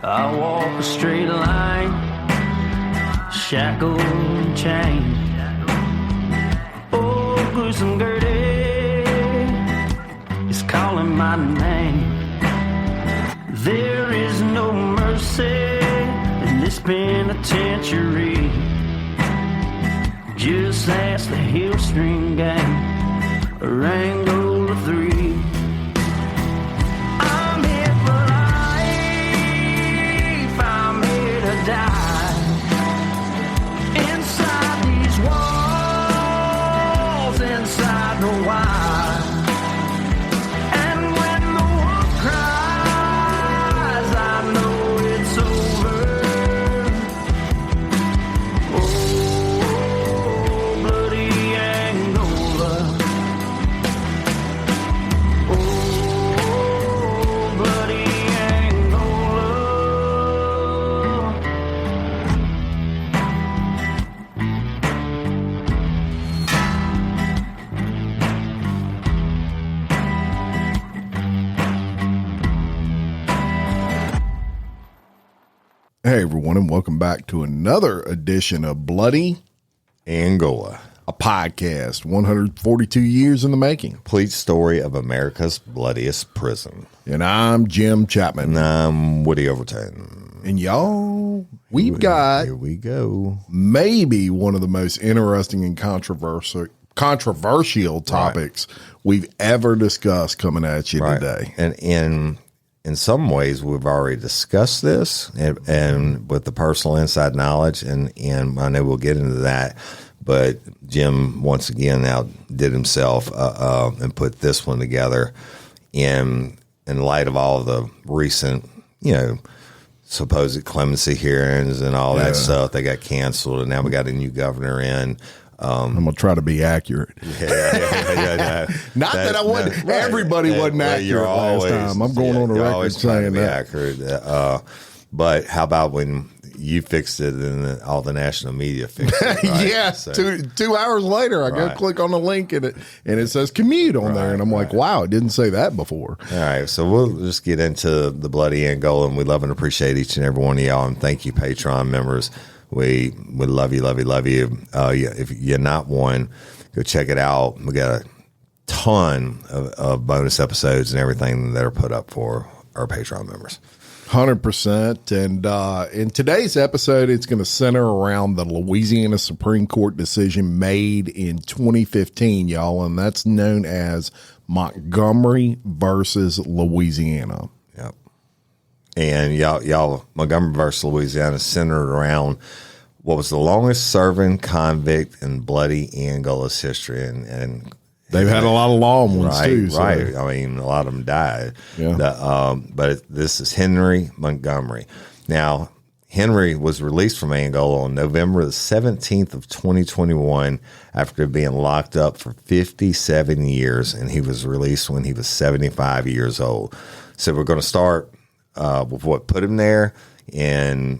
I walk a straight line, shackled and chained. Oh, gruesome Gertie is calling my name. There is no mercy in this penitentiary. Just ask the Hillstream Gang, or Angola 3. I'm here for life, I'm here to die. Inside these walls, inside the wire. And when the wolf cries, I know it's over. Oh, bloody Angola. Oh, bloody Angola. Hey everyone, and welcome back to another edition of Bloody Angola, a podcast 142 years in the making. complete story of America's bloodiest prison. And I'm Jim Chapman. And I'm Woody Overton. And y'all, we've got Here we go. maybe one of the most interesting and controversial topics we've ever discussed coming at you today. And in some ways, we've already discussed this, and with the personal inside knowledge, and I know we'll get into that. But Jim once again now did himself and put this one together in light of all the recent, supposed clemency hearings and all that stuff. They got canceled, and now we got a new governor in. I'm going to try to be accurate. Yeah. Not that I wasn't, everybody wasn't accurate last time. I'm going on the record saying that. Accurate. But how about when you fixed it and all the national media fixed it? Right? Yes. So, 2 hours later, I go click on the link and it says commute on there. And I'm like, wow, it didn't say that before. All right. So we'll just get into the bloody Angola, and we love and appreciate each and every one of y'all. And thank you, Patreon members. We love you, love you, love you. If you're not one, go check it out. We got a ton of bonus episodes and everything that are put up for our Patreon members. 100%. And in today's episode, it's going to center around the Louisiana Supreme Court decision made in 2015, y'all. And that's known as Montgomery versus Louisiana. Yep. And y'all, Montgomery versus Louisiana centered around what was the longest serving convict in bloody Angola's history. And they've had a lot of long ones too. So. Right. I mean, a lot of them died. Yeah. But this is Henry Montgomery. Now, Henry was released from Angola on November the 17th of 2021 after being locked up for 57 years, and he was released when he was 75 years old. So we're going to start with what put him there and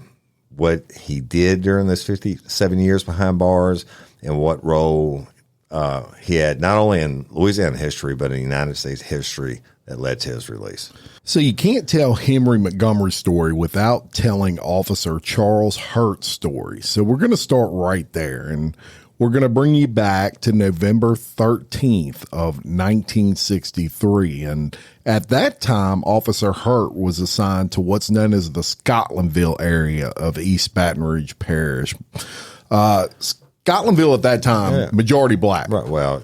what he did during those 57 years behind bars, and what role he had not only in Louisiana history, but in United States history that led to his release. So you can't tell Henry Montgomery's story without telling Officer Charles Hurt's story. So we're going to start right there, and we're going to bring you back to November 13th of 1963. And at that time, Officer Hurt was assigned to what's known as the Scotlandville area of East Baton Rouge Parish. Scotlandville at that time, majority black. Right. Well,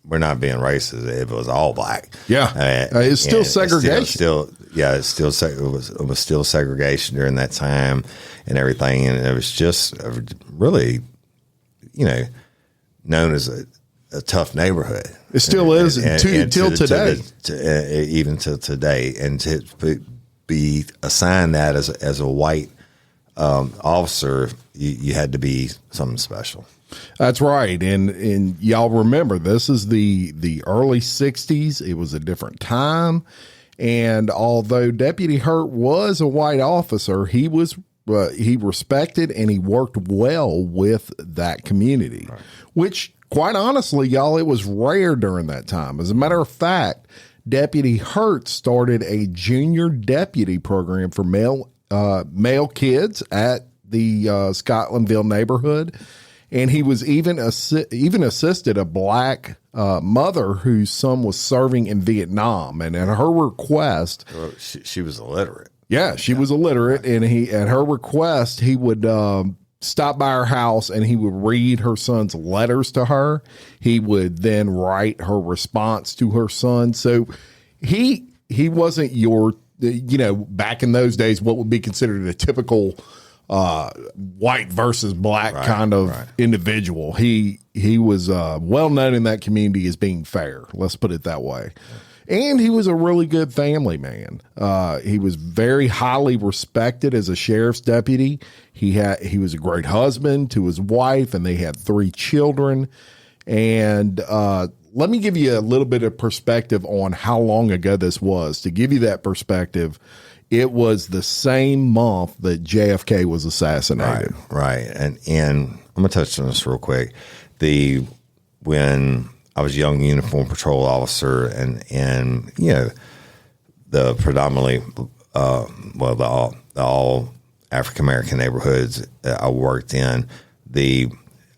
we're not being racist if it was all black. Yeah. It's still segregation. It was still segregation during that time and everything. And it was just really, known as a tough neighborhood. It still is till today. Even till today. And to be assigned that as a white officer, you had to be something special. That's right. And y'all remember, this is the early 60s. It was a different time. And although Deputy Hurt was a white officer, he respected and he worked well with that community, which quite honestly, y'all, it was rare during that time. As a matter of fact, Deputy Hurt started a junior deputy program for male kids at the Scotlandville neighborhood. And he was even assisted a black mother whose son was serving in Vietnam. And at her request, Well, she was illiterate. yeah, she was illiterate, and at her request, he would stop by her house and he would read her son's letters to her. He would then write her response to her son. So he wasn't your, back in those days, what would be considered a typical white versus black kind of individual. He was well known in that community as being fair. Let's put it that way. And he was a really good family man. He was very highly respected as a sheriff's deputy. He was a great husband to his wife, and they had 3 children. And let me give you a little bit of perspective on how long ago this was. To give you that perspective, it was the same month that JFK was assassinated. Right. And I'm gonna touch on this real quick. When I was a young uniform patrol officer, and the predominantly the all African American neighborhoods I worked in, the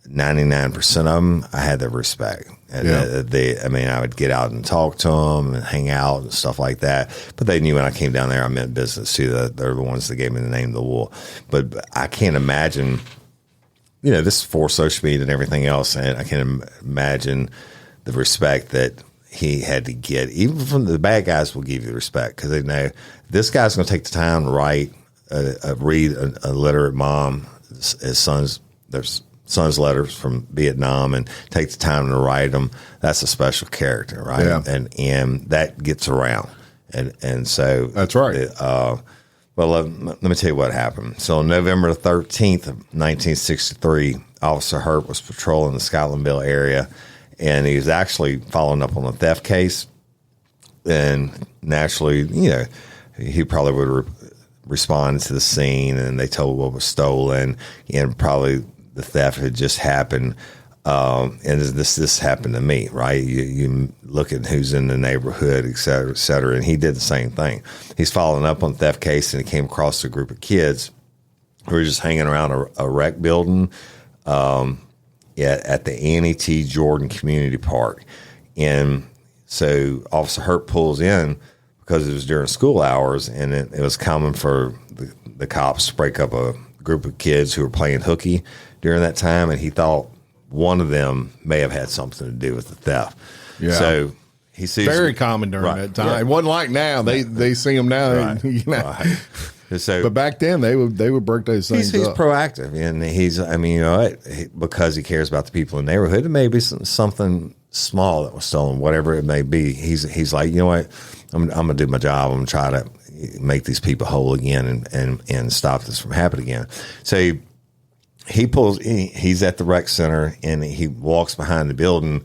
99% of them I had their respect. And I would get out and talk to them and hang out and stuff like that. But they knew when I came down there, I meant business too. They're the ones that gave me the name of the wool. But I can't imagine, this is for social media and everything else, and I can't imagine the respect that he had to get. Even from the bad guys will give you the respect because they know this guy's going to take the time to read a illiterate mom, his son's letters from Vietnam, and take the time to write them. That's a special character, right? Yeah. And that gets around, and so that's right. Let me tell you what happened. So on November 13th of 1963, Officer Hurt was patrolling the Scotlandville area, and he was actually following up on a theft case. And naturally, he probably would respond to the scene, and they told what was stolen, and probably the theft had just happened. And this happened to me, right? You look at who's in the neighborhood, et cetera, and he did the same thing. He's following up on the theft case, and he came across a group of kids who were just hanging around a rec building at the Annie T. Jordan Community Park. And so Officer Hurt pulls in because it was during school hours, and it was common for the cops to break up a group of kids who were playing hooky during that time, and he thought one of them may have had something to do with the theft. Yeah. So he sees very common during that time. Yeah. It wasn't like now. They see them now. Right. Right. So, but back then they would break those things he's up. Proactive, and because he cares about the people in the neighborhood. It may be something small that was stolen, whatever it may be. He's like, what, I'm gonna do my job. I'm gonna try to make these people whole again and stop this from happening again. So he's at the rec center, and he walks behind the building,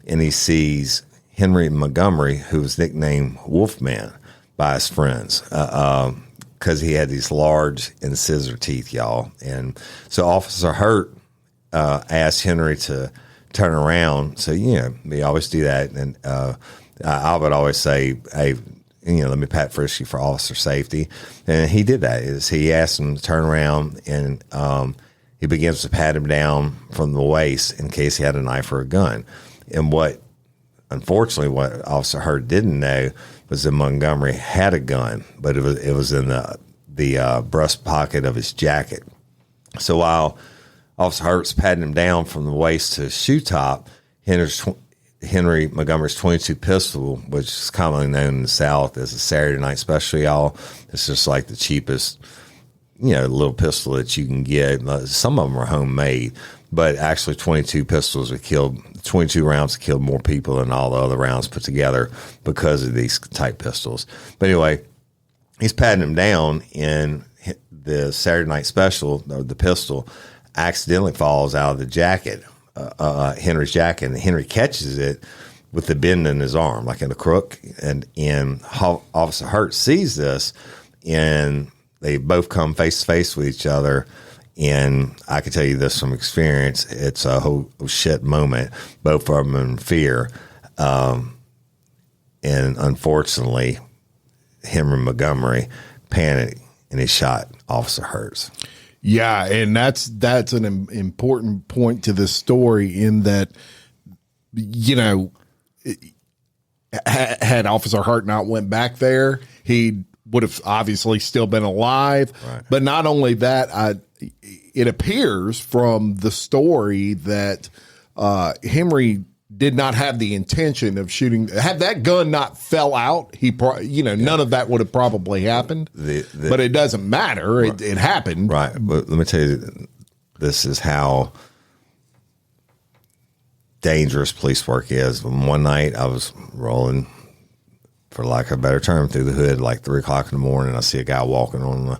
and he sees Henry Montgomery, who was nicknamed Wolfman by his friends, because he had these large incisor teeth, y'all. And so Officer Hurt asked Henry to turn around. So, we always do that. And I would always say, hey, let me pat Frisky for officer safety. And he did that. He asked him to turn around, and he begins to pat him down from the waist in case he had a knife or a gun. And unfortunately, what Officer Hurt didn't know was that Montgomery had a gun, but it was in the breast pocket of his jacket. So while Officer Hurt's patting him down from the waist to his shoe top, Henry Montgomery's .22 pistol, which is commonly known in the South as a Saturday night special, y'all. It's just like the cheapest, little pistol that you can get. Some of them are homemade, but actually 22 rounds killed more people than all the other rounds put together because of these type pistols. But anyway, he's patting him down, and the Saturday night special, the pistol, accidentally falls out of the jacket, Henry's jacket, and Henry catches it with the bend in his arm, like in a crook. And Officer Hurt sees this, and they both come face to face with each other. And I can tell you this from experience, it's a whole shit moment, both of them in fear. and unfortunately, Henry Montgomery panicked and he shot Officer Hertz. Yeah, and that's an important point to this story in that, you know, had Officer Hurt not went back there, he would have obviously still been alive. Right. But not only that, it appears from the story that Henry did not have the intention of shooting. Had that gun not fell out, none of that would have probably happened. But it doesn't matter. Right. It happened. Right. But let me tell you, this is how dangerous police work is. One night I was rolling, for lack of a better term, through the hood like 3 o'clock in the morning. I see a guy walking on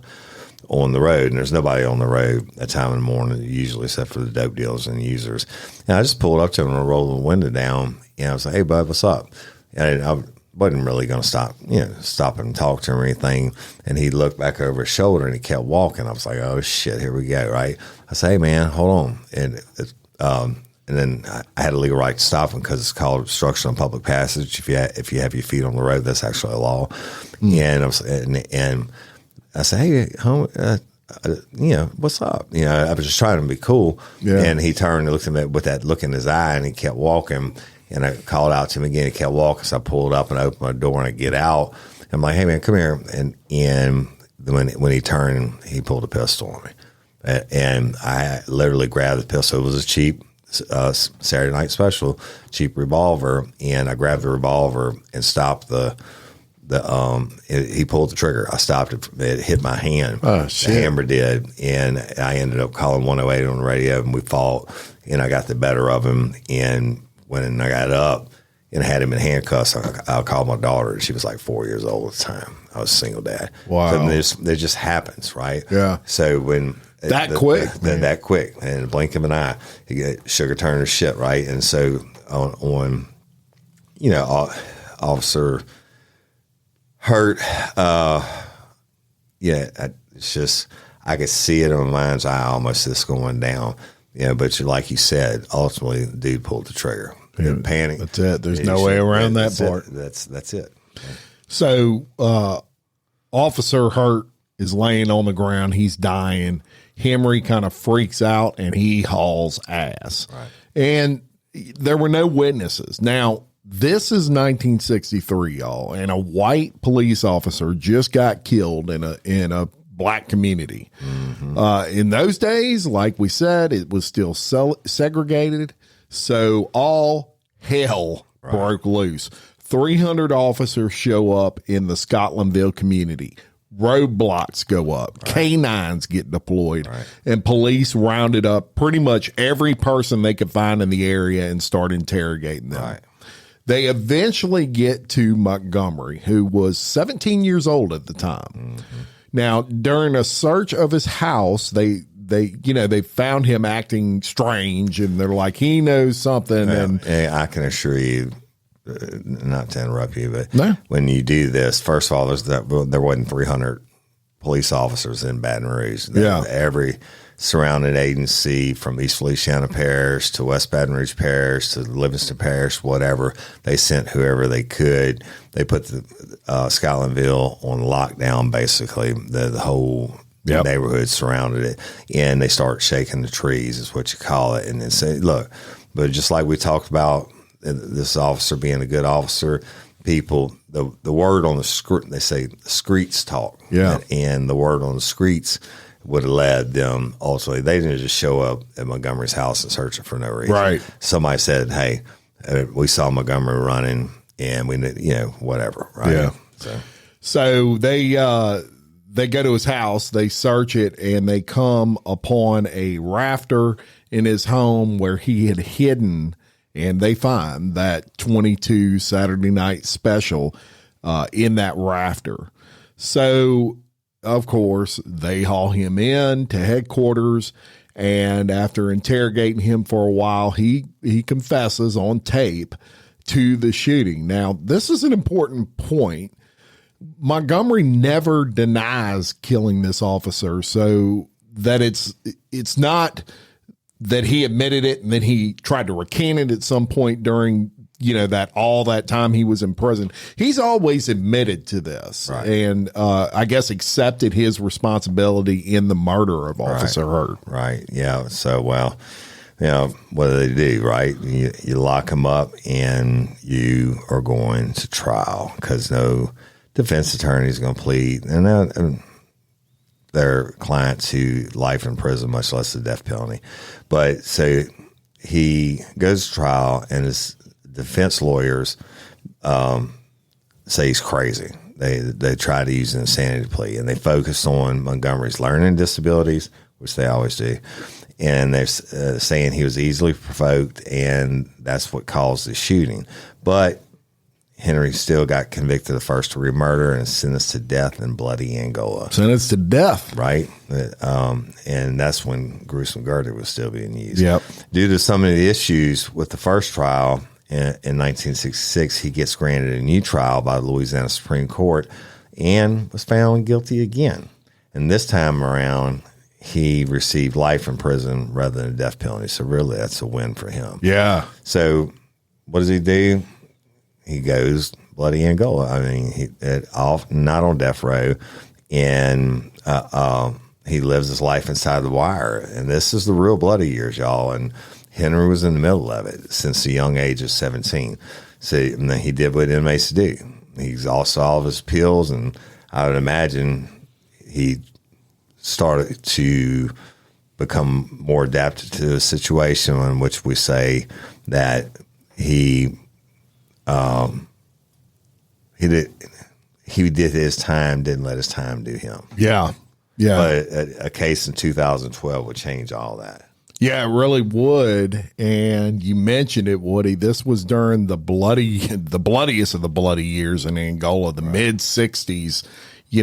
the road, and there's nobody on the road that time in the morning, usually except for the dope dealers and users. And I just pulled up to him and rolled the window down, and I was like, "Hey, bud, what's up?" And I wasn't really going to stop and talk to him or anything. And he looked back over his shoulder and he kept walking. I was like, "Oh shit, here we go!" Right? I say, "Hey, man, hold on." And then I had a legal right to stop him because it's called obstruction of public passage. If you have your feet on the road, that's actually a law. And I said, "Hey, homie, what's up?" I was just trying to be cool. Yeah. And he turned and looked at me with that look in his eye, and he kept walking. And I called out to him again. He kept walking. So I pulled up and opened my door, and I get out. I'm like, "Hey, man, come here." And when he turned, he pulled a pistol on me. And I literally grabbed the pistol. It was a cheap Saturday night special, cheap revolver. And I grabbed the revolver and stopped he pulled the trigger. I stopped it. It hit my hand. Oh, shit. The hammer did. And I ended up calling 108 on the radio, and we fought, and I got the better of him. And when I got up and had him in handcuffs, I called my daughter, and she was like 4 years old at the time. I was a single dad. Wow. So it just happens, right? Yeah. So when quick, that quick, and in the blink of an eye, you get Sugar Turner shit, right? And so on Officer Hurt, it's just, I could see it in my mind's eye almost this going down. But like you said, ultimately the dude pulled the trigger. Yeah, panic. That's it. There's no way around that part. That's it. So Officer Hurt is laying on the ground. He's dying. Henry kind of freaks out and he hauls ass. Right. And there were no witnesses. Now, this is 1963, y'all, and a white police officer just got killed in a black community. Mm-hmm. In those days, like we said, it was still segregated, so all hell broke loose. 300 officers show up in the Scotlandville community. Roadblocks go up. Right. Canines get deployed. Right. And police rounded up pretty much every person they could find in the area and start interrogating them. Right. They eventually get to Montgomery, who was 17 years old at the time. Mm-hmm. Now, during a search of his house, they found him acting strange, and they're like, he knows something. And I can assure you, not to interrupt you, but when you do this, first of all, there wasn't 300 police officers in Baton Rouge. Every surrounding agency, from East Feliciana Parish to West Baton Rouge Parish to Livingston Parish, whatever, they sent whoever they could. They put the Scotlandville on lockdown, basically. The whole neighborhood surrounded it, and they start shaking the trees, is what you call it, and then say, look, but just like we talked about this officer being a good officer, people, the word on the street, they say the streets talk. Yeah. And the word on the streets would have led them ultimately. They didn't just show up at Montgomery's house and searching for no reason. Right. Somebody said, "Hey, we saw Montgomery running, and we, whatever." Right. Yeah. So they go to his house, they search it, and they come upon a rafter in his home where he had hidden, and they find that 22 Saturday Night Special in that rafter. So, of course, they haul him in to headquarters, and after interrogating him for a while, he confesses on tape to the shooting. Now, this is an important point. Montgomery never denies killing this officer, so that it's not that he admitted it and then he tried to recant it at some point during that all that time he was in prison. He's always admitted to this, Right. and I guess accepted his responsibility in the murder of Officer Hurt. Right. Yeah. So, well, what do they do, right? You lock them up and you are going to trial because no defense attorney is going to plead. And their client to life in prison, much less the death penalty. But so he goes to trial and his defense lawyers say he's crazy. They try to use an insanity plea, and they focus on Montgomery's learning disabilities, which they always do. And they're saying he was easily provoked, and that's what caused the shooting. But Henry still got convicted of first-degree murder and sentenced to death in bloody Angola. Sentenced to death. Right? And that's when gruesome murder was still being used. Yep. Due to some of the issues with the first trial in 1966, he gets granted a new trial by the Louisiana Supreme Court and was found guilty again. And this time around, he received life in prison rather than a death penalty. So really, that's a win for him. Yeah. So what does he do? He goes bloody Angola. I mean, not on death row, and he lives his life inside the wire. And this is the real bloody years, y'all. And Henry was in the middle of it since the young age of 17. So he did what inmates do. He exhausted all of his appeals, and I would imagine he started to become more adapted to the situation, in which we say that he did his time, didn't let his time do him. Yeah. Yeah. But a case in 2012 would change all that. Yeah, it really would. And you mentioned it, Woody. This was during the bloodiest of the bloody years in Angola, the mid 60s.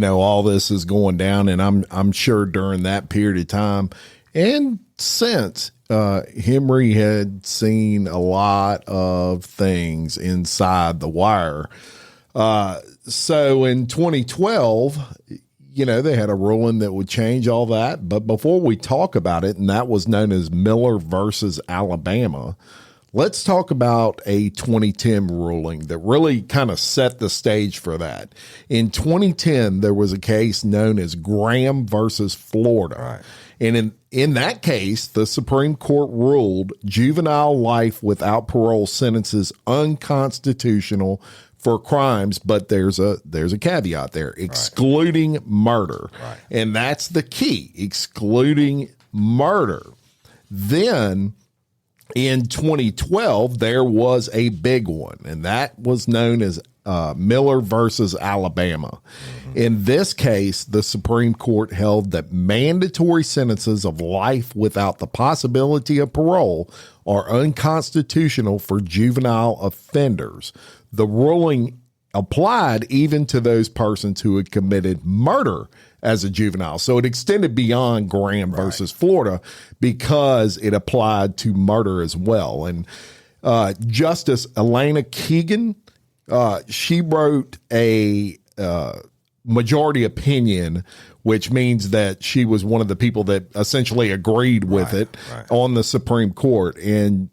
All this is going down, and I'm sure during that period of time and since, Henry had seen a lot of things inside the wire. So in 2012, they had a ruling that would change all that. But before we talk about it, and that was known as Miller versus Alabama, let's talk about a 2010 ruling that really kind of set the stage for that. In 2010, there was a case known as Graham versus Florida. Right. And in that case, the Supreme Court ruled juvenile life without parole sentences unconstitutional for crimes, but there's a caveat there, excluding murder. Right. And that's the key, excluding murder. Then in 2012, there was a big one, and that was known as Miller versus Alabama. Mm-hmm. In this case, the Supreme Court held that mandatory sentences of life without the possibility of parole are unconstitutional for juvenile offenders. The ruling applied even to those persons who had committed murder as a juvenile. So it extended beyond Graham versus Florida because it applied to murder as well. And Justice Elena Keegan, she wrote a majority opinion, which means that she was one of the people that essentially agreed with it on the Supreme Court. And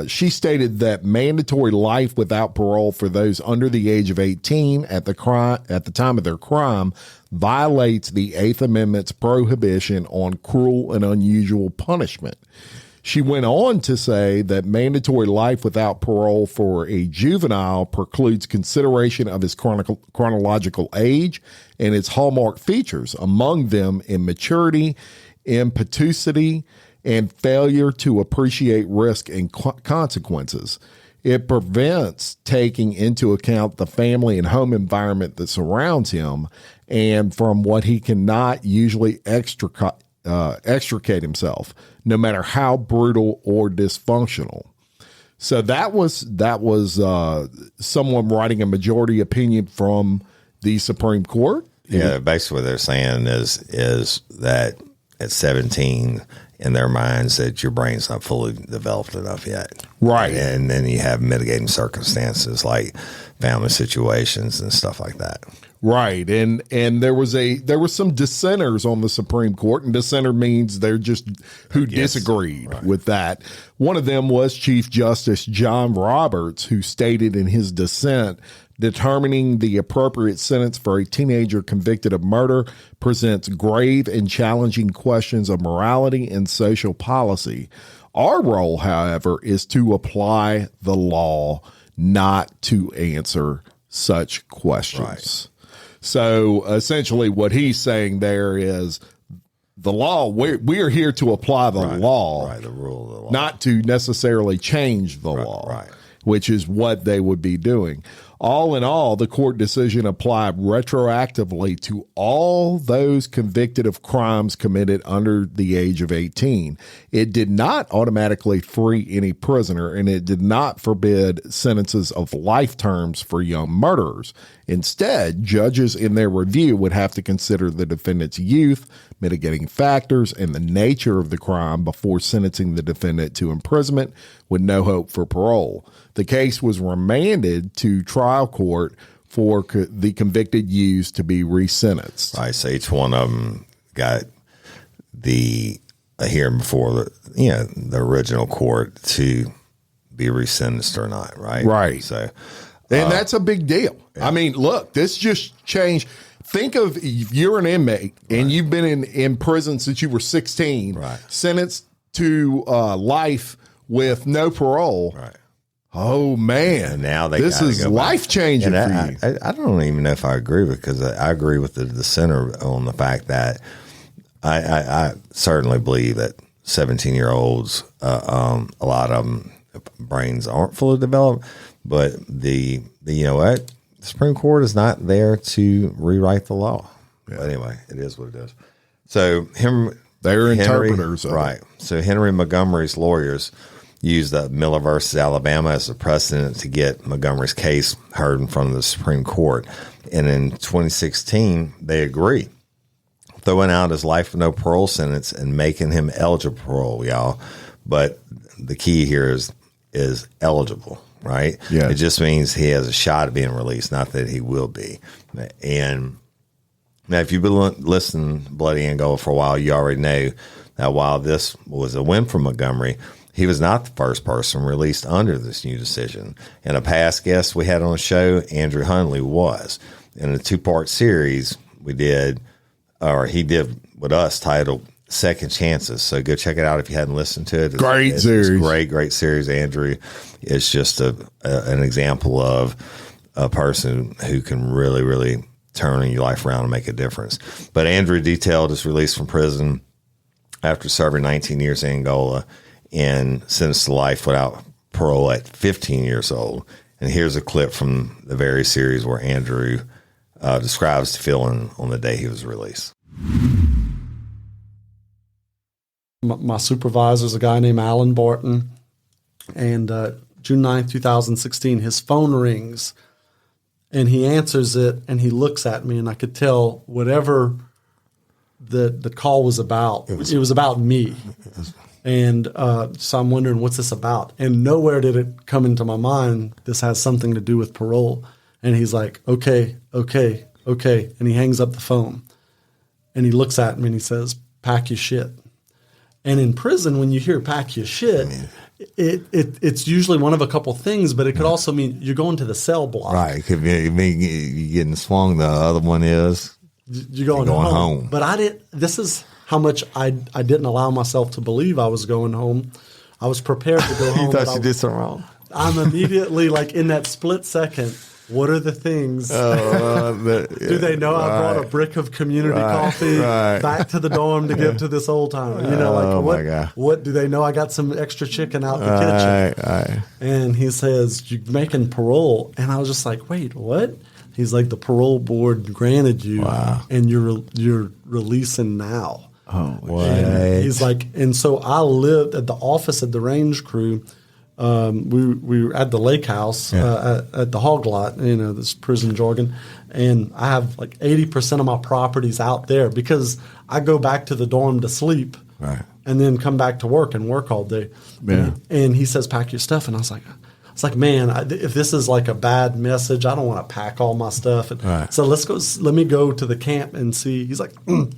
she stated that mandatory life without parole for those under the age of 18 at the time of their crime violates the Eighth Amendment's prohibition on cruel and unusual punishment. She went on to say that mandatory life without parole for a juvenile precludes consideration of his chronological age and its hallmark features, among them immaturity, impetuosity, and failure to appreciate risk and consequences. It prevents taking into account the family and home environment that surrounds him and from what he cannot usually extricate himself, no matter how brutal or dysfunctional. So that was someone writing a majority opinion from the Supreme Court. Yeah, basically what they're saying is that at 17, in their minds, that your brain's not fully developed enough yet. Right. And then you have mitigating circumstances like family situations and stuff like that. Right. And there was some dissenters on the Supreme Court, and dissenter means they're just who disagreed with that. One of them was Chief Justice John Roberts, who stated in his dissent, determining the appropriate sentence for a teenager convicted of murder presents grave and challenging questions of morality and social policy. Our role, however, is to apply the law, not to answer such questions. Right. So essentially what he's saying there is the law, we are here to apply the law, the rule of the law, not to necessarily change the law, which is what they would be doing. All in all, the court decision applied retroactively to all those convicted of crimes committed under the age of 18. It did not automatically free any prisoner, and it did not forbid sentences of life terms for young murderers. Instead, judges in their review would have to consider the defendant's youth, mitigating factors, and the nature of the crime before sentencing the defendant to imprisonment with no hope for parole. The case was remanded to trial court for the convicted youths to be resentenced. Right, so each one of them got a hearing before the original court to be resentenced or not, right? Right. So, and that's a big deal. Yeah. I mean, look, this just changed. Think of if you're an inmate and you've been in prison since you were 16, sentenced to life with no parole. Right. Oh man! And now this is life changing for you. I don't even know if I agree because I agree with the dissenter on the fact that I certainly believe that 17-year-olds, a lot of them brains aren't fully developed, but you know what, the Supreme Court is not there to rewrite the law. Yeah. But anyway, it is what it is. So they're interpreters, right? So Henry Montgomery's lawyers used Miller versus Alabama as a precedent to get Montgomery's case heard in front of the Supreme Court. And in 2016, they agree, throwing out his life with no parole sentence and making him eligible for parole, y'all. But the key here is eligible, right? Yeah. It just means he has a shot at being released, not that he will be. And now, if you've been listening to Bloody Angola for a while, you already know that while this was a win for Montgomery, he was not the first person released under this new decision. And a past guest we had on the show, Andrew Hundley, was. In a 2-part series he did with us titled Second Chances. So go check it out if you hadn't listened to it. Great series. It's great series. Andrew is just an example of a person who can really, really turn your life around and make a difference. But Andrew detailed his release from prison after serving 19 years in Angola and sentenced to life without parole at 15 years old. And here's a clip from the very series where Andrew describes the feeling on the day he was released. My supervisor is a guy named Alan Barton, and June 9th, 2016, his phone rings, and he answers it, and he looks at me, and I could tell whatever the call was about, it was about me. And so I'm wondering, what's this about? And nowhere did it come into my mind, this has something to do with parole. And he's like, okay. And he hangs up the phone. And he looks at me and he says, pack your shit. And in prison, when you hear pack your shit, it's usually one of a couple things, but it could also mean you're going to the cell block. Right. It could mean you're getting swung. The other one is you're going home. But this is how much I didn't allow myself to believe I was going home. I was prepared to go home. You thought you did something wrong. I'm immediately, like, in that split second, what are the things? Do they know I brought a brick of community coffee back to the dorm to give to this old timer? You know, like, what do they know? I got some extra chicken out the kitchen. And he says, you're making parole. And I was just like, wait, what? He's like, the parole board granted you, and you're releasing now. Oh, what? And he's like, and so I lived at the office at the range crew. We were at the lake house at the hog lot, you know, this prison jargon, and I have like 80% of my properties out there because I go back to the dorm to sleep, and then come back to work and work all day. Yeah. And he says, pack your stuff, and I was like, It's like, man, if this is like a bad message, I don't want to pack all my stuff. And Right. so let me go to the camp and see. He's like, I'm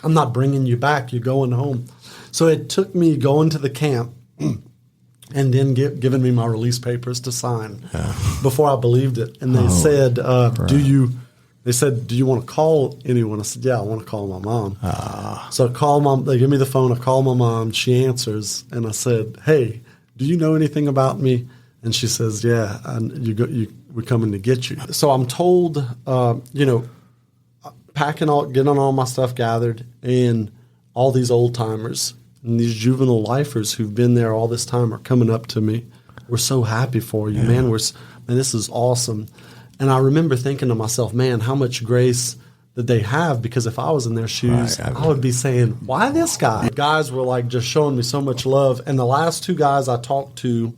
not bringing you back. You're going home. So it took me going to the camp and then giving me my release papers to sign before I believed it. And they said, do you want to call anyone? I said, yeah, I want to call my mom. So I call mom. They give me the phone. I call my mom. She answers. And I said, hey, do you know anything about me? And she says, yeah, we're coming to get you. So I'm told, getting all my stuff gathered, and all these old timers and these juvenile lifers who've been there all this time are coming up to me. We're so happy for you, man. This is awesome. And I remember thinking to myself, man, how much grace did they have? Because if I was in their shoes, I would be saying, why this guy? The guys were like just showing me so much love. And the last two guys I talked to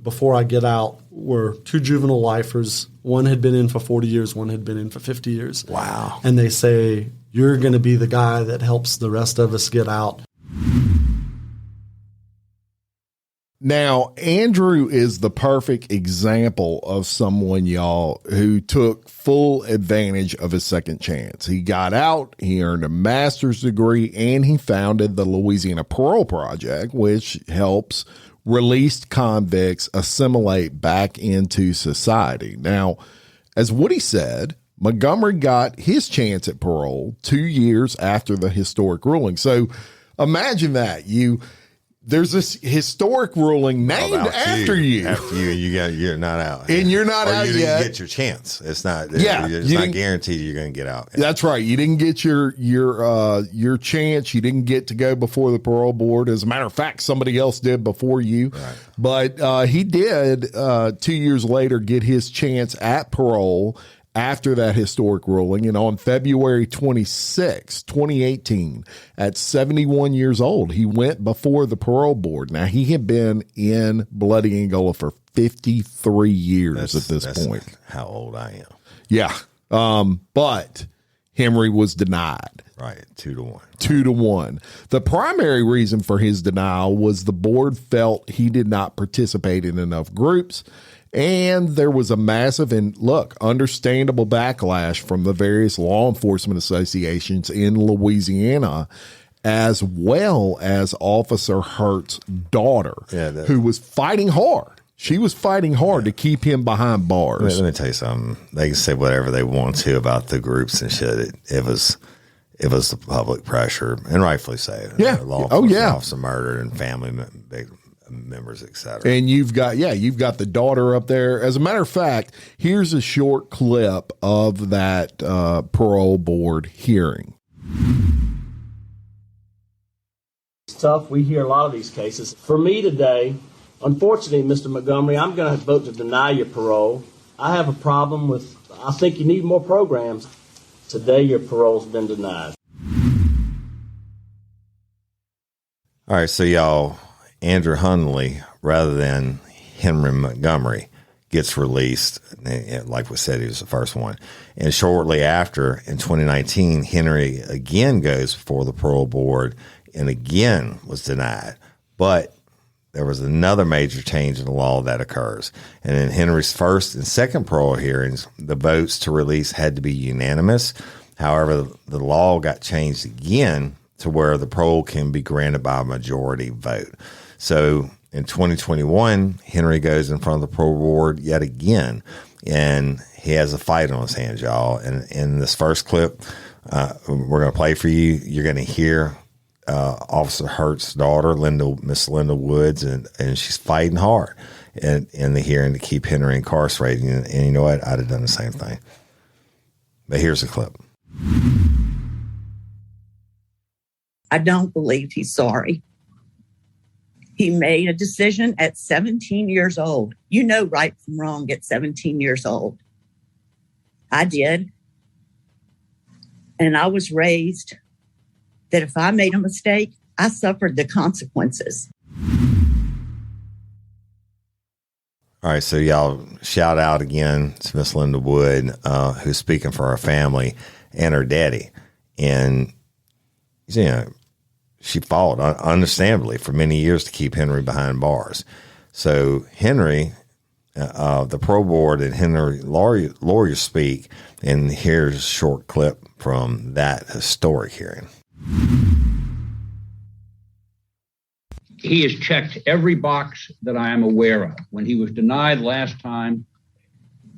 before I get out were two juvenile lifers. One had been in for 40 years, one had been in for 50 years. Wow. And they say, you're going to be the guy that helps the rest of us get out. Now, Andrew is the perfect example of someone, y'all, who took full advantage of his second chance. He got out, he earned a master's degree, and he founded the Louisiana Parole Project, which helps released convicts assimilate back into society. Now, as Woody said, Montgomery got his chance at parole 2 years after the historic ruling. So imagine that. There's this historic ruling named after you. After you, you're not out. And you're not out you didn't yet. get your chance. It's not It's not guaranteed you're going to get out. That's right. You didn't get your chance. You didn't get to go before the parole board. As a matter of fact, somebody else did before you. Right. But he did 2 years later get his chance at parole after that historic ruling. And on February 26, 2018, at 71 years old, he went before the parole board. Now, he had been in Bloody Angola for 53 years at this point. How old I am. Yeah. But Henry was denied. Right. 2-1. 2-1. The primary reason for his denial was the board felt he did not participate in enough groups. And there was a massive and understandable backlash from the various law enforcement associations in Louisiana, as well as Officer Hurt's daughter, who was fighting hard. She was fighting hard to keep him behind bars. Let me tell you something. They can say whatever they want to about the groups and shit. It was the public pressure, and rightfully so. Yeah. Law enforcement officer murdered and family members, etc. And you've got the daughter up there. As a matter of fact, here's a short clip of that parole board hearing. It's tough. We hear a lot of these cases. For me today, unfortunately, Mr. Montgomery, I'm going to vote to deny your parole. I have a problem with, I think you need more programs. Today, your parole's been denied. All right, so y'all, Andrew Hundley, rather than Henry Montgomery, gets released. Like we said, he was the first one. And shortly after, in 2019, Henry again goes before the parole board and again was denied. But there was another major change in the law that occurs. And in Henry's first and second parole hearings, the votes to release had to be unanimous. However, the law got changed again to where the parole can be granted by a majority vote. So in 2021, Henry goes in front of the parole board yet again, and he has a fight on his hands, y'all. And in this first clip, we're going to play for you. You're going to hear Officer Hurt's daughter, Miss Linda Woods, and she's fighting hard in the hearing to keep Henry incarcerated. And you know what? I'd have done the same thing. But here's the clip. I don't believe he's sorry. He made a decision at 17 years old. You know right from wrong at 17 years old. I did. And I was raised that if I made a mistake, I suffered the consequences. All right, so y'all shout out again to Miss Linda Wood, who's speaking for our family and her daddy. And, she fought, understandably, for many years to keep Henry behind bars. So Henry, the parole board and Henry lawyers speak, and here's a short clip from that historic hearing. He has checked every box that I am aware of. When he was denied last time,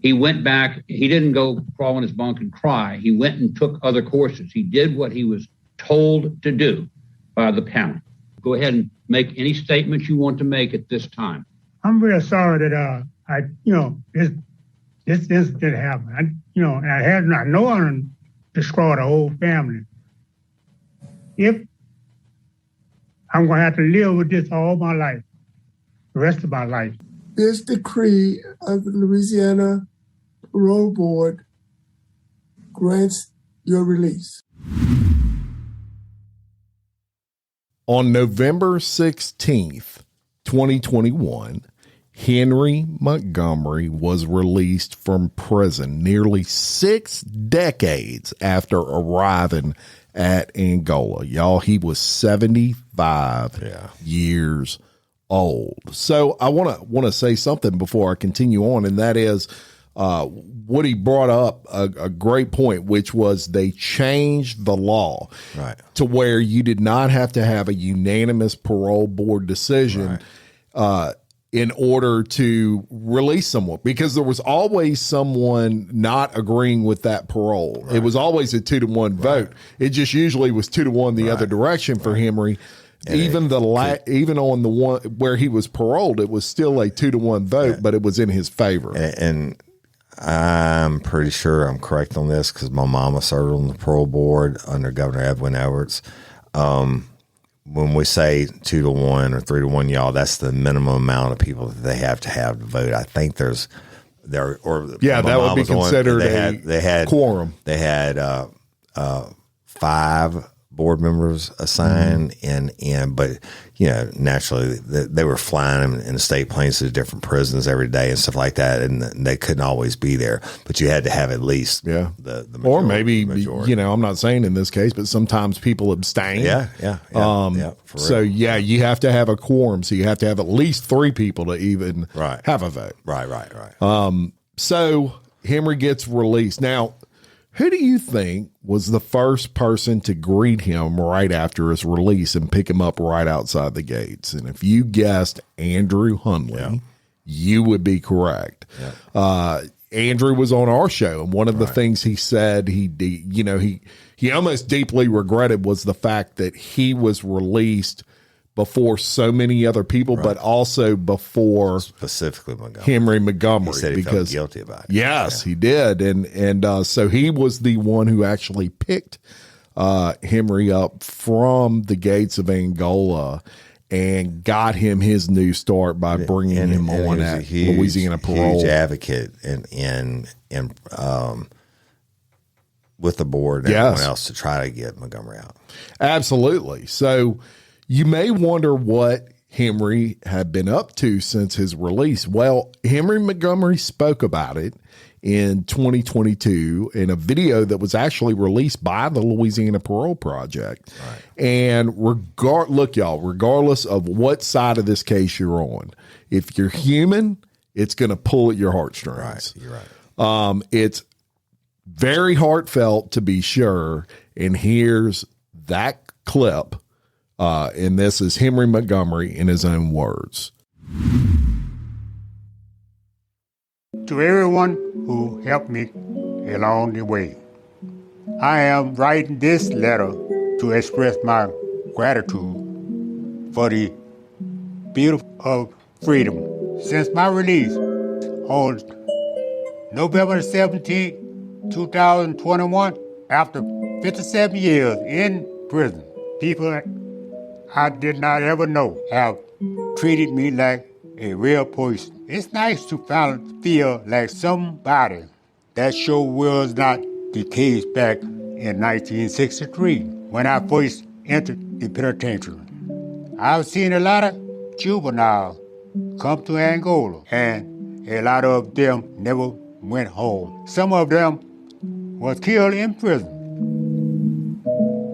he went back. He didn't go crawl in his bunk and cry. He went and took other courses. He did what he was told to do by the panel. Go ahead and make any statements you want to make at this time. I'm real sorry that this incident happened. And I know I destroyed the whole family. If I'm going to have to live with this all my life, the rest of my life. This decree of the Louisiana Parole Board grants your release. On November 16th, 2021, Henry Montgomery was released from prison nearly 6 decades after arriving at Angola. Y'all, he was 75 years old. So I want to say something before I continue on, and that is Woody brought up a great point, which was they changed the law to where you did not have to have a unanimous parole board decision in order to release someone, because there was always someone not agreeing with that parole. It was always a 2-1 vote. It just usually was 2-1 the other direction for Henry. And even even on the one where he was paroled, it was still a 2-1 vote, but it was in his favor. And I'm pretty sure I'm correct on this because my mama served on the parole board under Governor Edwin Edwards. When we say 2-1 or 3-1, y'all, that's the minimum amount of people that they have to vote. I think that would be considered they had quorum. They had 5 board members assigned, but naturally they were flying them in the state planes to different prisons every day and stuff like that, and they couldn't always be there. But you had to have at least the majority, or maybe I'm not saying in this case, but sometimes people abstain. So you have to have a quorum, so you have to have at least 3 people to even have a vote. Right. So Henry gets released now. Who do you think was the first person to greet him right after his release and pick him up right outside the gates? And if you guessed Andrew Hundley, you would be correct. Andrew was on our show, and one of the things he said he almost deeply regretted was the fact that he was released before so many other people, but also before specifically Montgomery. Henry Montgomery. He said he felt guilty about it. Yes, he did. And so he was the one who actually picked Henry up from the gates of Angola and got him his new start by bringing him on at Louisiana Parole. Huge advocate and with the board and everyone else to try to get Montgomery out. Absolutely. So you may wonder what Henry had been up to since his release. Well, Henry Montgomery spoke about it in 2022 in a video that was actually released by the Louisiana Parole Project. And regardless of what side of this case you're on, if you're human, it's going to pull at your heartstrings. You're right. It's very heartfelt, to be sure. And here's that clip. And this is Henry Montgomery in his own words. To everyone who helped me along the way, I am writing this letter to express my gratitude for the beautiful of freedom. Since my release on November 17, 2021, after 57 years in prison, people I did not ever know have treated me like a real person. It's nice to finally feel like somebody. That sure was not the case back in 1963 when I first entered the penitentiary. I've seen a lot of juveniles come to Angola, and a lot of them never went home. Some of them was killed in prison.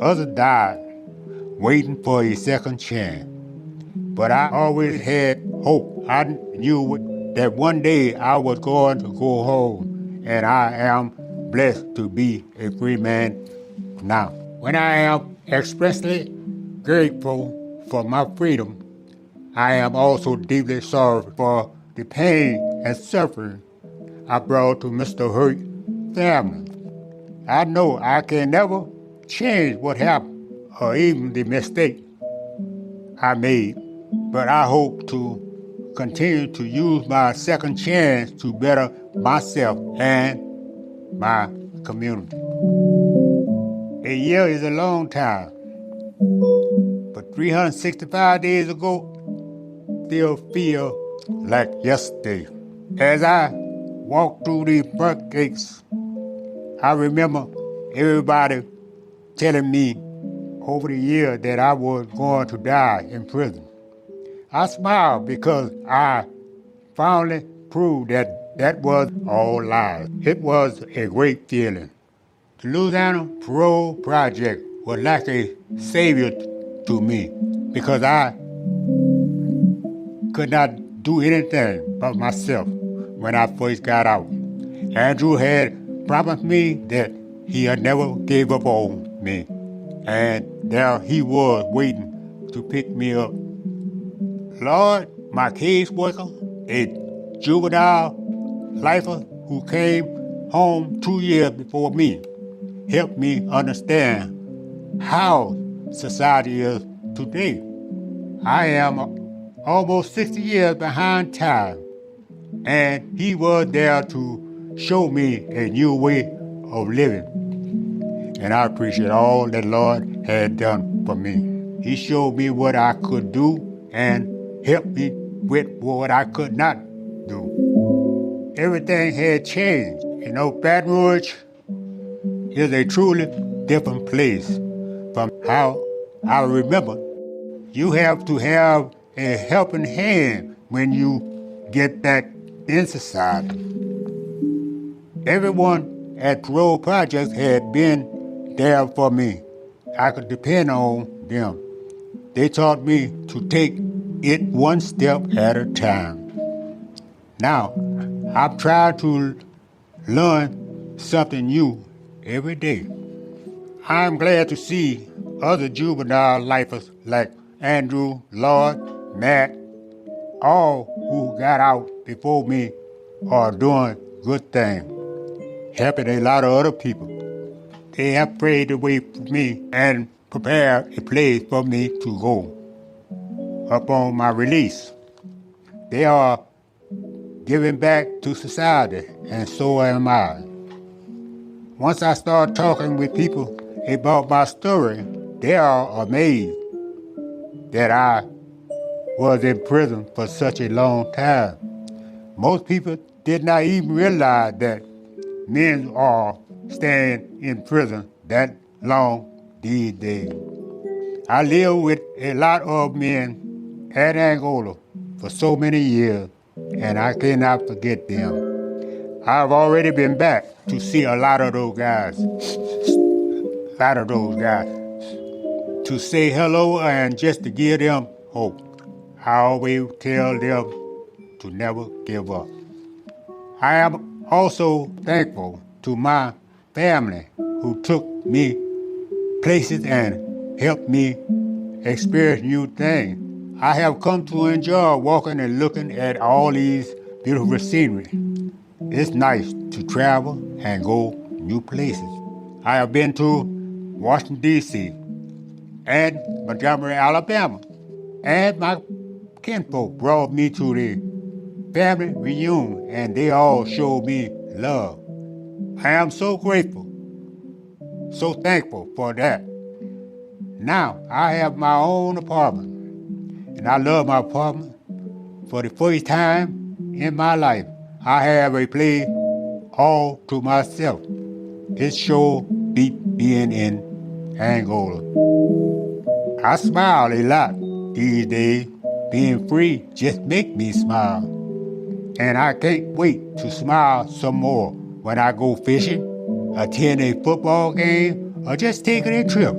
Others died waiting for a second chance. But I always had hope. I knew that one day I was going to go home, and I am blessed to be a free man now. When I am expressly grateful for my freedom, I am also deeply sorry for the pain and suffering I brought to Mr. Hurt family. I know I can never change what happened or even the mistake I made, but I hope to continue to use my second chance to better myself and my community. A year is a long time, but 365 days ago still feel like yesterday. As I walk through these front gates, I remember everybody telling me over the years that I was going to die in prison. I smiled because I finally proved that was all lies. It was a great feeling. The Louisiana Parole Project was like a savior to me because I could not do anything but myself when I first got out. Andrew had promised me that he had never gave up on me, and there he was waiting to pick me up. Lord, my caseworker, a juvenile lifer who came home 2 years before me, helped me understand how society is today. I am almost 60 years behind time, and he was there to show me a new way of living. And I appreciate all that Lord had done for me. He showed me what I could do and helped me with what I could not do. Everything had changed. Baton Rouge is a truly different place from how I remember. You have to have a helping hand when you get back in society. Everyone at Parole Project had been there for me. I could depend on them. They taught me to take it one step at a time. Now, I'm trying to learn something new every day. I'm glad to see other juvenile lifers like Andrew, Lord, Matt, all who got out before me are doing good things, helping a lot of other people. They have prayed the way for me and prepared a place for me to go upon my release. They are giving back to society, and so am I. Once I start talking with people about my story, they are amazed that I was in prison for such a long time. Most people did not even realize that men are staying in prison that long these days. I lived with a lot of men at Angola for so many years, and I cannot forget them. I've already been back to see a lot of those guys. To say hello and just to give them hope. I always tell them to never give up. I am also thankful to my family who took me places and helped me experience new things. I have come to enjoy walking and looking at all these beautiful scenery. It's nice to travel and go new places. I have been to Washington, D.C. and Montgomery, Alabama, and my kinfolk brought me to the family reunion, and they all showed me love. I am so grateful, so thankful for that. Now, I have my own apartment, and I love my apartment. For the first time in my life, I have a place all to myself. It sure beat being in Angola. I smile a lot these days. Being free just makes me smile. And I can't wait to smile some more when I go fishing, attend a football game, or just taking a trip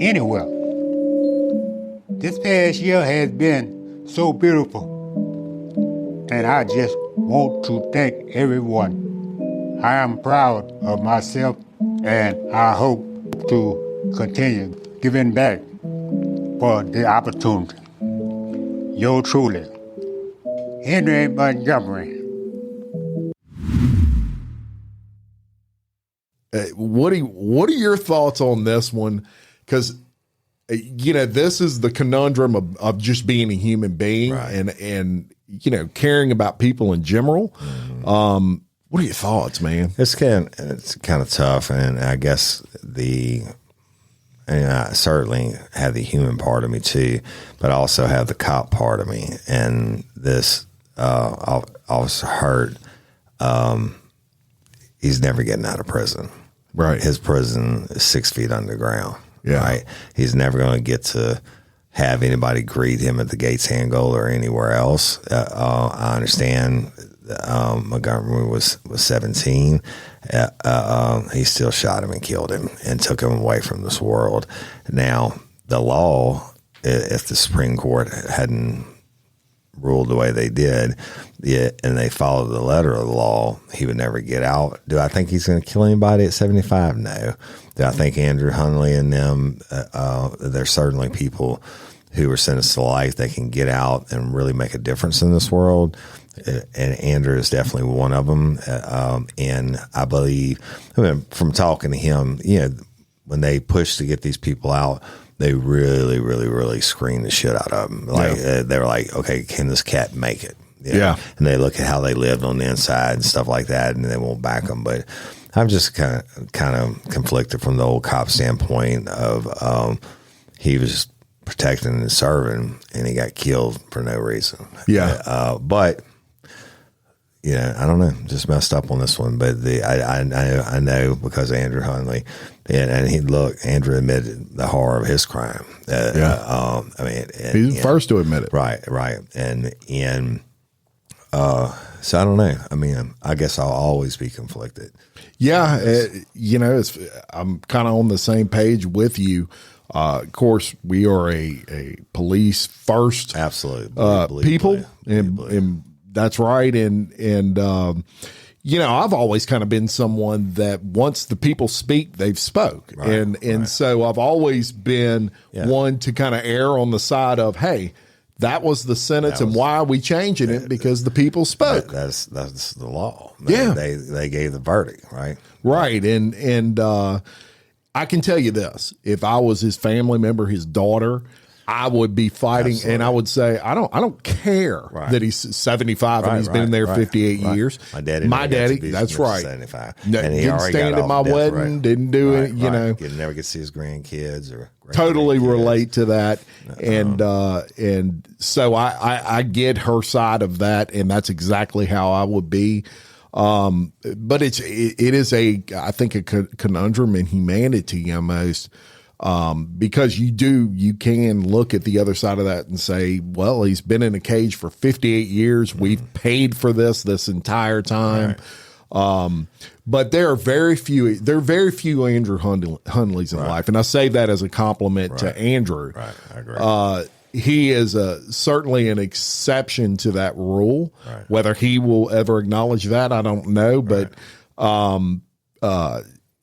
anywhere. This past year has been so beautiful. And I just want to thank everyone. I am proud of myself, and I hope to continue giving back for the opportunity. Yours truly, Henry Montgomery. What are your thoughts on this one? Because this is the conundrum of just being a human being, Right. and caring about people in general. Mm-hmm. What are your thoughts, man? It's kind of tough, and I guess I certainly have the human part of me too, but I also have the cop part of me. And this Officer Hurt, he's never getting out of prison. Right. His prison is 6 feet underground. Yeah. Right. He's never going to get to have anybody greet him at the Gates Hand Goal or anywhere else. I understand. Montgomery was 17. He still shot him and killed him and took him away from this world. Now, the law, if the Supreme Court hadn't ruled the way they did, and they followed the letter of the law, he would never get out. Do I think he's going to kill anybody at 75? No. Do I think Andrew Hunley and them, there's certainly people who are sentenced to life, they can get out and really make a difference in this world. And Andrew is definitely one of them. And I believe, from talking to him, when they push to get these people out, they really, really, really screen the shit out of them. They were like, okay, can this cat make it? Yeah. And they look at how they lived on the inside and stuff like that, and they won't back them. But I'm just kind of conflicted from the old cop standpoint of he was protecting and serving, and he got killed for no reason. Yeah. But I don't know, just messed up on this one. But I know because of Andrew Hunley, and Andrew admitted the horror of his crime. He's the first to admit it. Right, and so I don't know. I guess I'll always be conflicted. Yeah, I'm kind of on the same page with you. Of course, we are a police first, absolutely people, and that's right. And I've always kind of been someone that once the people speak, they've spoke, and so I've always been one to kind of err on the side of, hey, that was the sentence, and why are we changing it? Because the people spoke. That's the law. They gave the verdict, right? Right, and I can tell you this: if I was his family member, his daughter, I would be fighting. Absolutely. And I would say, I don't care that he's 75 and he's been there 58 years. My daddy, that's right. 75. No, and he didn't stand at my wedding, didn't do it, He'd never get to see his grandkids or totally relate to that. And so I get her side of that, and that's exactly how I would be. But it is I think a conundrum in humanity almost. Because you can look at the other side of that and say, well, he's been in a cage for 58 years. We've paid for this entire time. But there are very few Andrew Hunleys in life. And I say that as a compliment to Andrew. Right. I agree. He is certainly an exception to that rule. Whether he will ever acknowledge that, I don't know. But,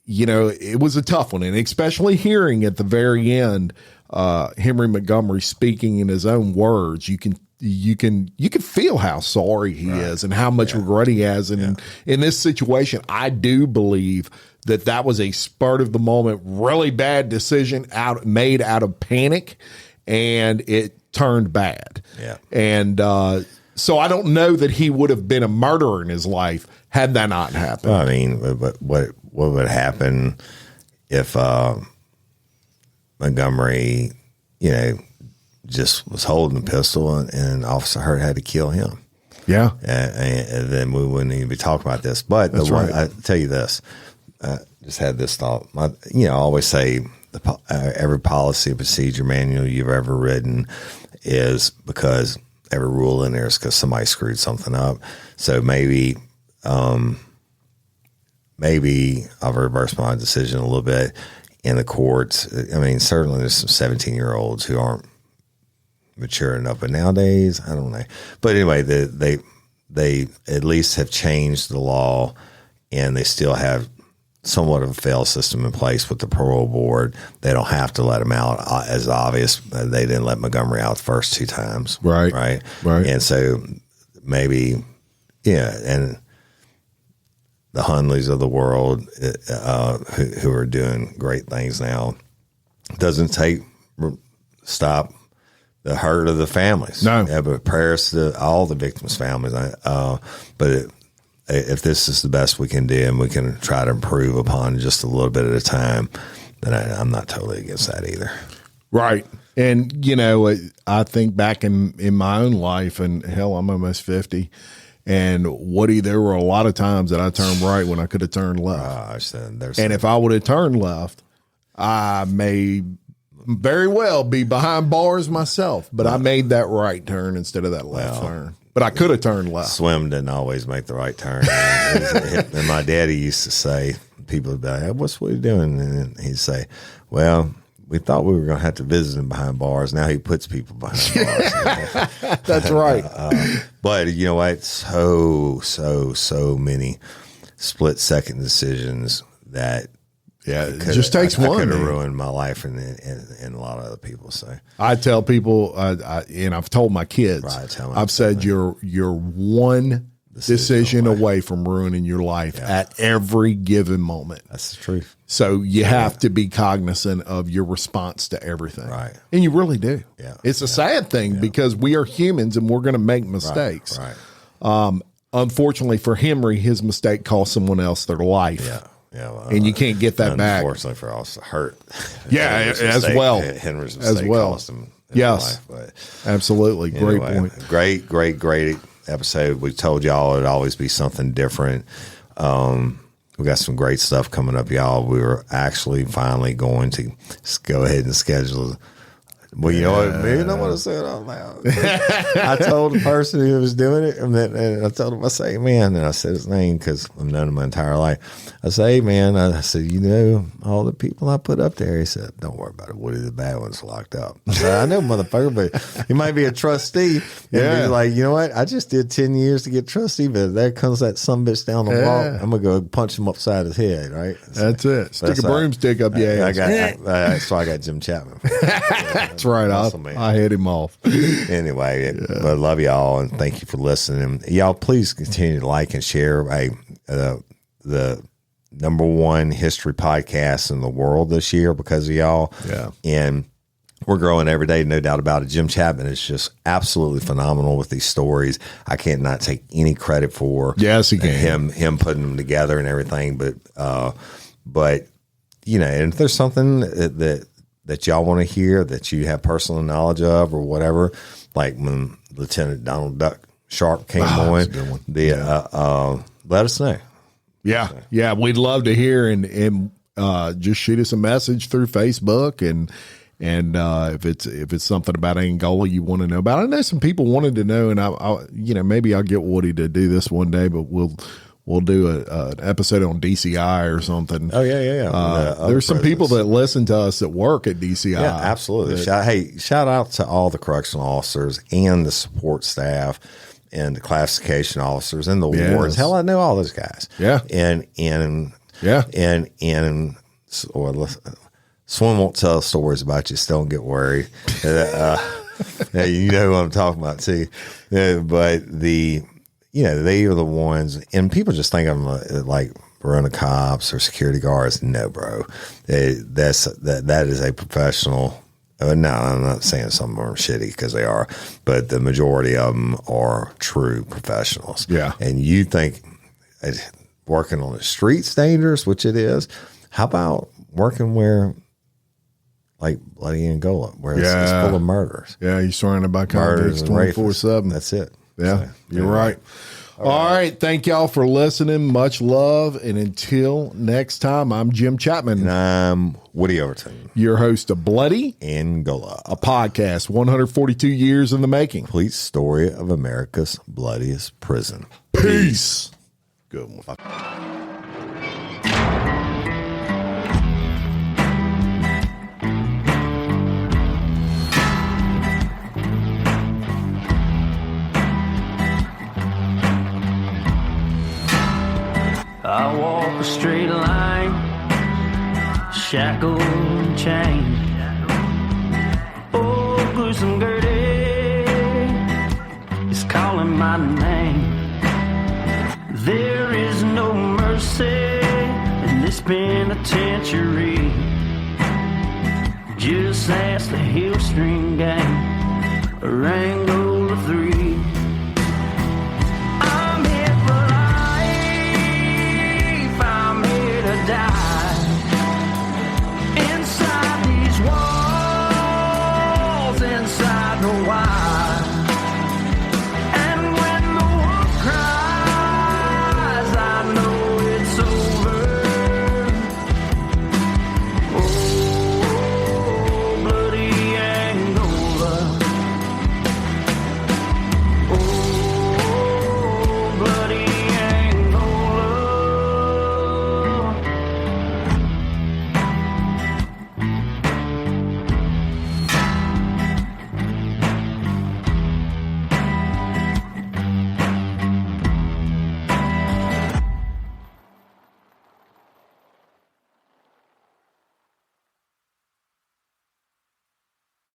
it was a tough one, and especially hearing at the very end, Henry Montgomery speaking in his own words, you can feel how sorry he is and how much regret he has. And in this situation, I do believe that was a spur of the moment, really bad decision made out of panic, and it turned bad. Yeah. And so I don't know that he would have been a murderer in his life had that not happened. Well, what would happen if Montgomery, just was holding a pistol and Officer Hurt had to kill him? Yeah. And then we wouldn't even be talking about this. But I tell you this, just had this thought. I always say every policy and procedure manual you've ever written is because every rule in there is because somebody screwed something up. So maybe I'll reverse my decision a little bit in the courts. Certainly there's some 17-year-olds who aren't mature enough. But nowadays, I don't know. But anyway, they at least have changed the law, and they still have somewhat of a fail system in place with the parole board. They don't have to let him out, as obvious. They didn't let Montgomery out the first 2 times. Right. And so maybe, and the Hunleys of the world who are doing great things now doesn't stop the hurt of the families. No. Yeah, but prayers to all the victims' families. But if this is the best we can do and we can try to improve upon just a little bit at a time, then I'm not totally against that either. Right. And, I think back in my own life, and hell, I'm almost 50. And Woody, there were a lot of times that I turned right when I could have turned left. And if I would have turned left, I may very well be behind bars myself. But I made that right turn instead of that left turn. But I could have turned left. Swim didn't always make the right turn. And my daddy used to say, people would be like, hey, what's Woody doing? And he'd say, well, we thought we were going to have to visit him behind bars. Now he puts people behind bars. That's right. But you know what? So many split-second decisions that it just takes one. Could have ruined my life and a lot of other people. So I tell people, and I've told my kids, I've said you're one decision away from ruining your life at every given moment. That's the truth. So you have to be cognizant of your response to everything. Right. And you really do. Yeah. It's a sad thing because we are humans and we're going to make mistakes. Right. Unfortunately for Henry, his mistake cost someone else their life. Yeah. Yeah, well, and you can't get that back. Unfortunately for us, hurt. As well. Henry's mistake cost him his life. But absolutely. Great anyway, point. Great episode. We told y'all it'd always be something different. We got some great stuff coming up, y'all. We were actually finally going to go ahead and schedule. Well, you know what? Maybe I want to say it out loud. I told the person who was doing it, and I told him, I say, hey, man, and I said his name because I've known him my entire life. I say, hey, man, I said, all the people I put up there. He said, don't worry about it. Woody the bad one's locked up. I said, I know, motherfucker, but he might be a trustee. And be like, you know what? I just did 10 years to get trustee, but there comes that sumbitch down the wall. I'm going to go punch him upside his head, right? That's it. Stick a broomstick up your ass. So I got Jim Chapman. That's right. I hit him off. Anyway, I love y'all and thank you for listening. Y'all, please continue to like and share the #1 history podcast in the world this year because of y'all. Yeah. And we're growing every day, no doubt about it. Jim Chapman is just absolutely phenomenal with these stories. I can't not take any credit for he can. him putting them together and everything. But and if there's something that y'all want to hear, that you have personal knowledge of or whatever, like when Lieutenant Donald Duck Sharp came on, that's a good one. let us know. Yeah, we'd love to hear and just shoot us a message through Facebook and if it's something about Angola you want to know about. I know some people wanted to know, and I maybe I'll get Woody to do this one day, but we'll do an episode on DCI or something. Oh, yeah. There's some people that listen to us that work at DCI. Yeah, absolutely. Shout out to all the correctional officers and the support staff and the classification officers and the wards. Hell, I know all those guys. Yeah. And Swim won't tell stories about you, so don't get worried. You know who I'm talking about, too. But they are the ones, and people just think of them like running cops or security guards. No, bro, that is a professional. No, I'm not saying some of them are shitty because they are, but the majority of them are true professionals. Yeah, and you think working on the streets dangerous, which it is. How about working where? Like bloody Angola, where it's full of murders. Yeah, you're surrounded by convicts 24/7. That's it. Yeah, so, you're right. All right. Thank y'all for listening. Much love. And until next time, I'm Jim Chapman. And I'm Woody Overton, your host of Bloody Angola, a podcast 142 years in the making. Complete story of America's bloodiest prison. Peace. Good one. shackled and chained. Oh, gruesome Gertie is calling my name. There is no mercy in this penitentiary. Just ask the Hill String Gang, Rango